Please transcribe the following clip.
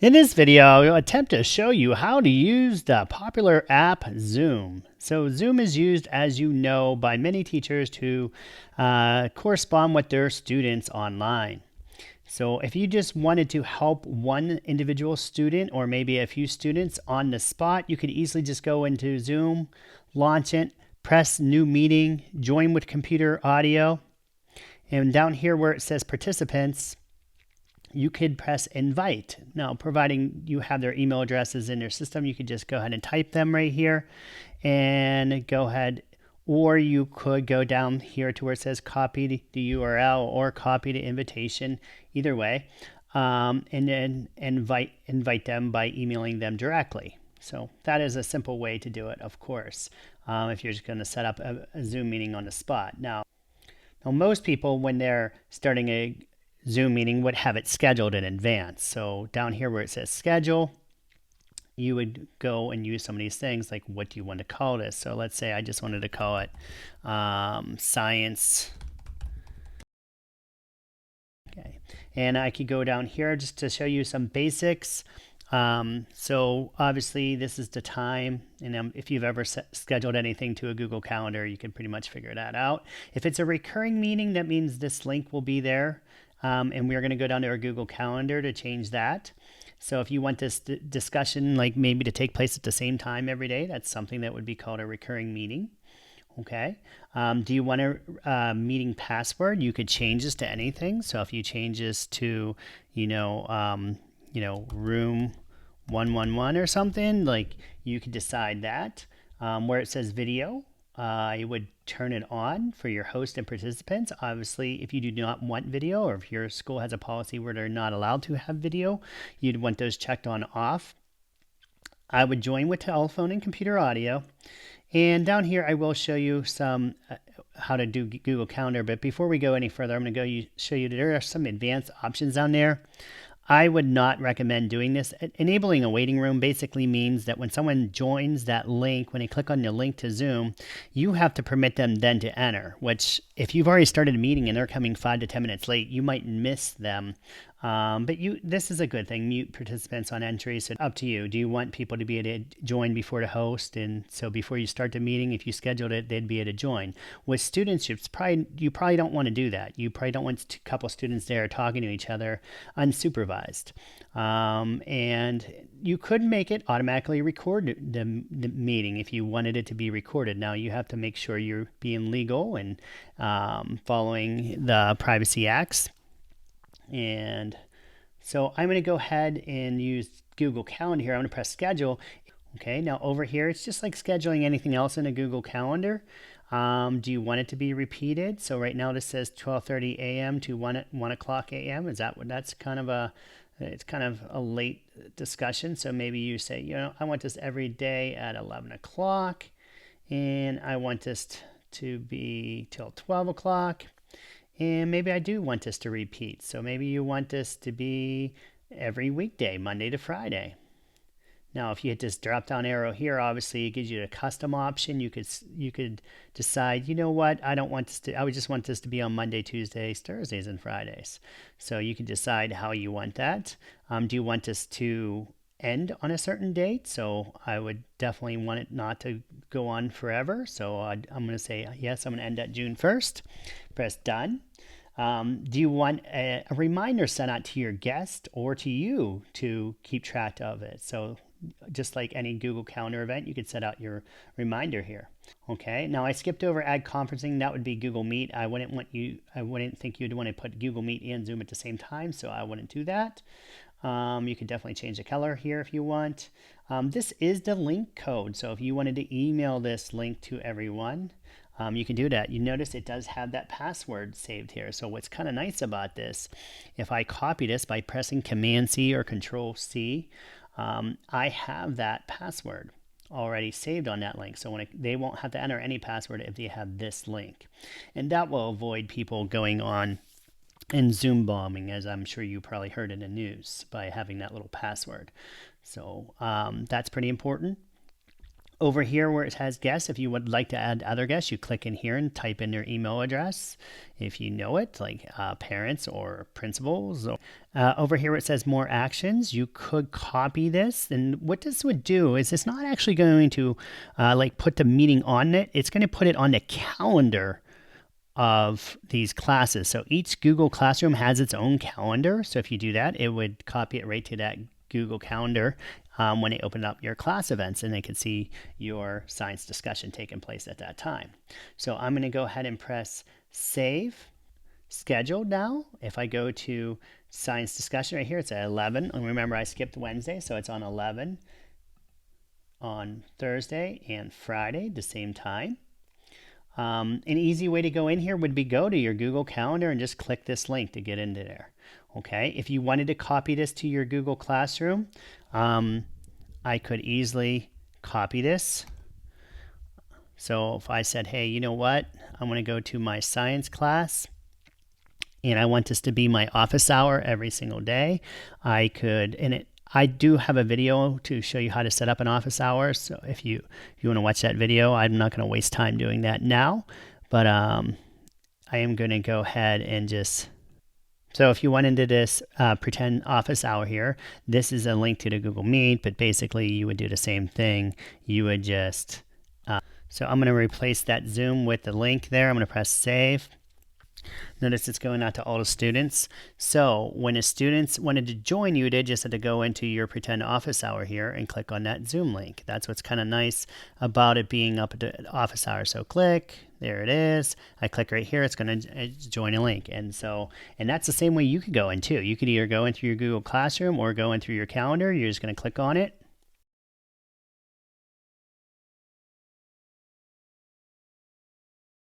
In this video, I'll attempt to show you how to use the popular app Zoom. So Zoom is used, as you know, by many teachers to correspond with their students online. So if you just wanted to help one individual student or maybe a few students on the spot, you could easily just go into Zoom, launch it, press new meeting, join with computer audio, and down here where it says participants, you could press invite. Now, providing you have their email addresses in your system, you could just go ahead and type them right here and go ahead, or you could go down here to where it says copy the URL or copy the invitation, either way, and then invite them by emailing them directly. So that is a simple way to do it, of course, if you're just going to set up a Zoom meeting on the spot. Now, most people, when they're starting a Zoom meeting, would have it scheduled in advance. So down here where it says schedule, you would go and use some of these things like, what do you want to call this? So let's say I just wanted to call it science. Okay, and I could go down here just to show you some basics. So obviously this is the time, and if you've ever scheduled anything to a Google Calendar, you can pretty much figure that out. If it's a recurring meeting, that means this link will be there, and we're going to go down to our Google Calendar to change that. So if you want this discussion like maybe to take place at the same time every day, that's something that would be called a recurring meeting. Okay. Do you want a meeting password? You could change this to anything. So if you change this to, room 111 or something, like you could decide that. Where it says video, you would turn it on for your host and participants. Obviously, if you do not want video, or if your school has a policy where they're not allowed to have video, you'd want those checked on off. I would join with telephone and computer audio. And down here, I will show you some how to do Google Calendar. But before we go any further, I'm going to show you there are some advanced options down there. I would not recommend doing this. Enabling a waiting room basically means that when someone joins that link, when they click on the link to Zoom, you have to permit them then to enter, which if you've already started a meeting and they're coming 5 to 10 minutes late, you might miss them. But this is a good thing. Mute participants on entry. So up to you. Do you want people to be able to join before the host? And so before you start the meeting, if you scheduled it, they'd be able to join. With students, you probably don't want to do that. You probably don't want a couple students there talking to each other unsupervised. And you could make it automatically record the meeting if you wanted it to be recorded. Now you have to make sure you're being legal and following the Privacy Acts. And so I'm going to go ahead and use Google Calendar here. I'm going to press schedule. Okay, now over here, it's just like scheduling anything else in a Google Calendar. Do you want it to be repeated? So right now this says 12:30 a.m. to 1 o'clock a.m. Is that what that's kind of it's kind of a late discussion. So maybe you say, I want this every day at 11 o'clock, and I want this to be till 12 o'clock. And maybe I do want this to repeat. So maybe you want this to be every weekday, Monday to Friday. Now, if you hit this drop down arrow here, obviously it gives you a custom option. You could decide, you know what, I don't want this to, I would just want this to be on Monday, Tuesdays, Thursdays, and Fridays. So you can decide how you want that. Do you want this to end on a certain date? So I would definitely want it not to go on forever. So I'm going to say, yes, I'm going to end at June 1st. Press done. Do you want a reminder sent out to your guest or to you to keep track of it? So just like any Google Calendar event, you could set out your reminder here. Okay, now I skipped over add conferencing. That would be Google Meet. I wouldn't think you'd want to put Google Meet and Zoom at the same time, so I wouldn't do that. You can definitely change the color here if you want. This is the link code, so if you wanted to email this link to everyone, you can do that. You notice it does have that password saved here. So what's kind of nice about this, if I copy this by pressing Command C or Control C, I have that password already saved on that link. So they won't have to enter any password if they have this link. And that will avoid people going on and Zoom bombing, as I'm sure you probably heard in the news, by having that little password. So that's pretty important. Over here where it has guests, if you would like to add other guests, you click in here and type in their email address if you know it, like parents or principals. Over here where it says more actions, you could copy this. And what this would do is it's not actually going to like put the meeting on it. It's going to put it on the calendar of these classes. So each Google Classroom has its own calendar. So if you do that, it would copy it right to that Google Calendar when they open up your class events, and they can see your science discussion taking place at that time. So I'm going to go ahead and press save scheduled now. If I go to science discussion right here, it's at 11. And remember, I skipped Wednesday, so it's on 11 on Thursday and Friday, the same time. An easy way to go in here would be go to your Google Calendar and just click this link to get into there. Okay, if you wanted to copy this to your Google Classroom, I could easily copy this. So if I said, hey, you know what? I'm going to go to my science class and I want this to be my office hour every single day. I could, I do have a video to show you how to set up an office hour. So if you want to watch that video, I'm not going to waste time doing that now, but I am going to go ahead and just, so if you went into this pretend office hour here, this is a link to the Google Meet, but basically you would do the same thing. You would just, so I'm going to replace that Zoom with the link there. I'm going to press save. Notice it's going out to all the students. So when the students wanted to join you, they just had to go into your pretend office hour here and click on that Zoom link. That's what's kind of nice about it being up at the office hour. So click, there it is. I click right here, it's going to join a link. And that's the same way you could go in too. You could either go in through your Google Classroom or go in through your calendar. You're just going to click on it.